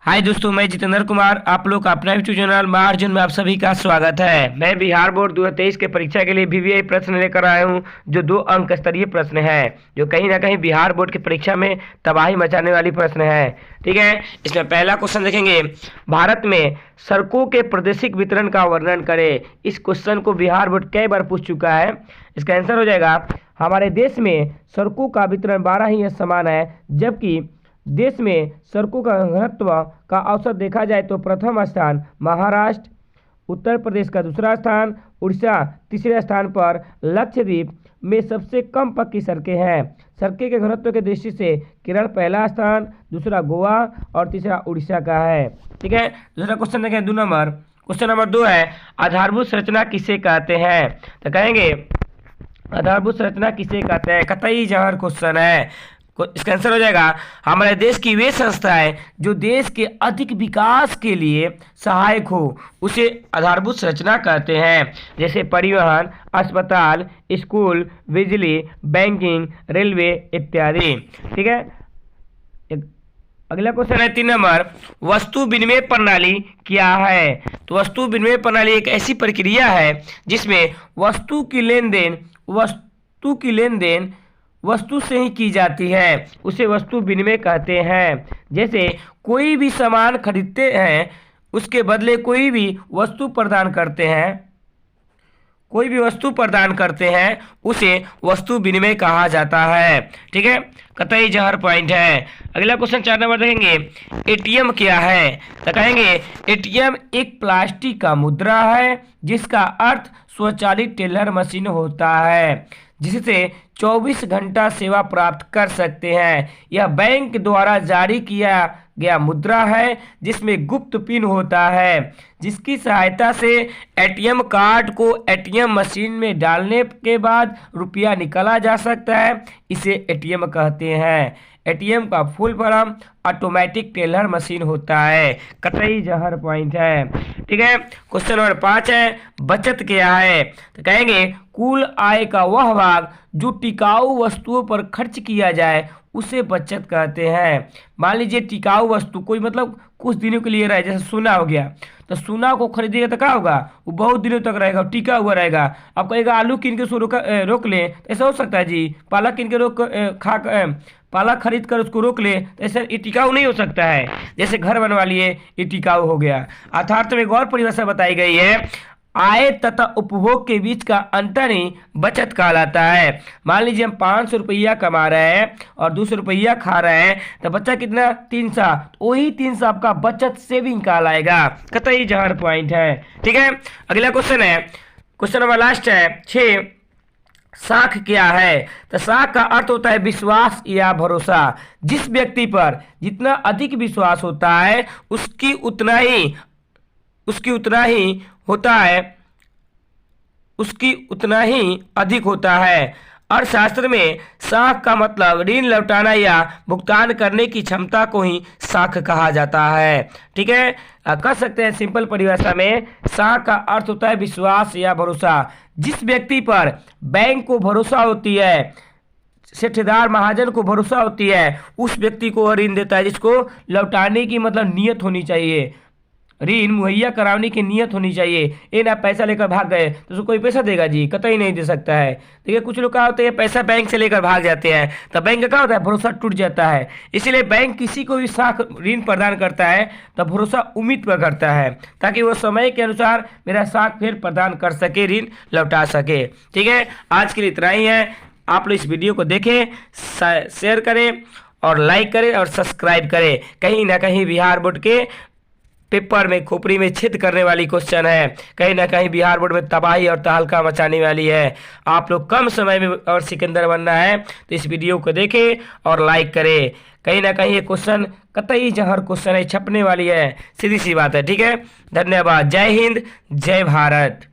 हाय दोस्तों, मैं जितेंद्र कुमार, आप लोग का अपना यूट्यूब चैनल मार्जिन में आप सभी का स्वागत है। मैं बिहार बोर्ड 2023 के परीक्षा के लिए वीवीआई प्रश्न लेकर आया हूं, जो 2 अंक स्तरीय प्रश्न है, जो कहीं ना कहीं बिहार बोर्ड की परीक्षा में तबाही मचाने वाली प्रश्न है। ठीक है, इसमें पहला क्वेश्चन देखेंगे, भारत में सड़कों के प्रादेशिक वितरण का वर्णन करें। इस क्वेश्चन को बिहार बोर्ड कई बार पूछ चुका है। इसका आंसर हो जाएगा, हमारे देश में सड़कों का वितरण 12 ही समान है, जबकि देश में सड़कों का घनत्व का औसत देखा जाए तो प्रथम स्थान महाराष्ट्र, उत्तर प्रदेश का दूसरा स्थान, उड़ीसा तीसरे स्थान पर, लक्षद्वीप में सबसे कम पक्की सड़कें हैं। सड़कें के घनत्व के दृष्टि से केरल पहला स्थान, दूसरा गोवा और तीसरा उड़ीसा का है। ठीक है, दूसरा क्वेश्चन देखें 2 नंबर। क्वेश्चन नंबर 2 है, आधारभूत संरचना किसे कहते हैं? तो कहेंगे आधारभूत संरचना किसे कहते हैं? कतई जहर क्वेश्चन है। इसका आंसर हो जाएगा, हमारे देश की वे संस्थाएं जो देश के अधिक विकास के लिए सहायक हो उसे आधारभूत संरचना कहते हैं, जैसे परिवहन, अस्पताल, स्कूल, बिजली, बैंकिंग, रेलवे इत्यादि। ठीक है, अगला क्वेश्चन है 3 नंबर, वस्तु विनिमय प्रणाली क्या है? तो वस्तु विनिमय प्रणाली एक ऐसी प्रक्रिया है जिसमें वस्तु की लेन देन वस्तु से ही की जाती है, उसे वस्तु विनिमय कहते हैं। जैसे कोई भी सामान खरीदते हैं, उसके बदले कोई भी वस्तु प्रदान करते हैं, उसे वस्तु विनिमय कहा जाता है। ठीक है, कतई जहर पॉइंट है। अगला क्वेश्चन 4 नंबर देखेंगे, एटीएम क्या है? तो कहेंगे एटीएम एक प्लास्टिक का मुद्रा है जिसका अर्थ स्वचालित टेलर मशीन होता है, जिससे 24 घंटा सेवा प्राप्त कर सकते हैं। यह बैंक द्वारा जारी किया गया मुद्रा है जिसमें गुप्त पिन होता है, जिसकी सहायता से एटीएम कार्ड को एटीएम मशीन में डालने के बाद रुपया निकाला जा सकता है। इसे एटीएम कहते हैं। एटीएम का full form automatic teller machine होता है। कतई जहर पॉइंट है। ठीक है, क्वेश्चन नंबर 5 है, बचत क्या है? तो कहेंगे कुल आय का वह भाग जो टिकाऊ वस्तुओं पर खर्च किया जाए उसे बचत कहते हैं। मान लीजिए टिकाऊ वस्तु कोई मतलब कुछ दिनों के लिए रहे, जैसे सोना हो गया, तो सोना को खरीदेगा तो क्या होगा, वो बहुत दिनों तक रहेगा, टिका हुआ रहेगा। आप कहेगा आलू किन के उसको रोक लें, तो ऐसा हो सकता है जी। पालक किन के पालक खरीद कर उसको रोक ले, तो ऐसा ये टिकाऊ नहीं हो सकता है। जैसे घर बनवा लिए, ये टिकाऊ हो गया। अर्थात में एक और परिभाषा बताई गई है, आय तथा उपभोग के बीच का अंतर ही बचत कहलाता है। मान लीजिए हम 500 रुपया कमा रहे हैं और 200 रुपया खा रहे हैं, तो बच्चा कितना 300, तो वही 300 आपका बचत सेविंग कहलाएगा। कतई जहर पॉइंट है। ठीक है, अगला क्वेश्चन है, क्वेश्चन नंबर लास्ट है 6, साख क्या है? तो साख का अर्थ होता है विश्वास या भरोसा। जिस व्यक्ति पर जितना अधिक विश्वास होता है उसकी उतना ही अधिक होता है। अर्थशास्त्र में साख का मतलब ऋण लौटाना या भुगतान करने की क्षमता को ही साख कहा जाता है। ठीक है, कह सकते हैं सिंपल परिभाषा में, साख का अर्थ होता है विश्वास या भरोसा। जिस व्यक्ति पर बैंक को भरोसा होती है, सेठेदार महाजन को भरोसा होती है, उस व्यक्ति को ऋण देता है, जिसको लौटाने की मतलब नीयत होनी चाहिए, ऋण मुहैया कराने की नीयत होनी चाहिए। ये ना पैसा लेकर भाग गए तो उसको कोई पैसा देगा जी? कतई नहीं दे सकता है। देखिए कुछ लोग क्या होते हैं, पैसा बैंक से लेकर भाग जाते हैं, तो बैंक का क्या होता है, भरोसा टूट जाता है। इसीलिए बैंक किसी को भी साख ऋण प्रदान करता है तो भरोसा उम्मीद पर करता है, ताकि वो समय के अनुसार मेरा साख फिर प्रदान कर सके, ऋण लौटा सके। ठीक है, आज के लिए इतना ही है। आप लोग इस वीडियो को देखें, शेयर करें और लाइक करें और सब्सक्राइब करें। कहीं ना कहीं बिहार बोर्ड के पेपर में खोपड़ी में छेद करने वाली क्वेश्चन है, कहीं ना कहीं बिहार बोर्ड में तबाही और तहलका मचाने वाली है। आप लोग कम समय में और सिकंदर बनना है तो इस वीडियो को देखें और लाइक करें। कहीं ना कहीं ये क्वेश्चन कतई जहर क्वेश्चन है, छपने वाली है, सीधी सी बात है। ठीक है, धन्यवाद। जय हिंद, जय भारत।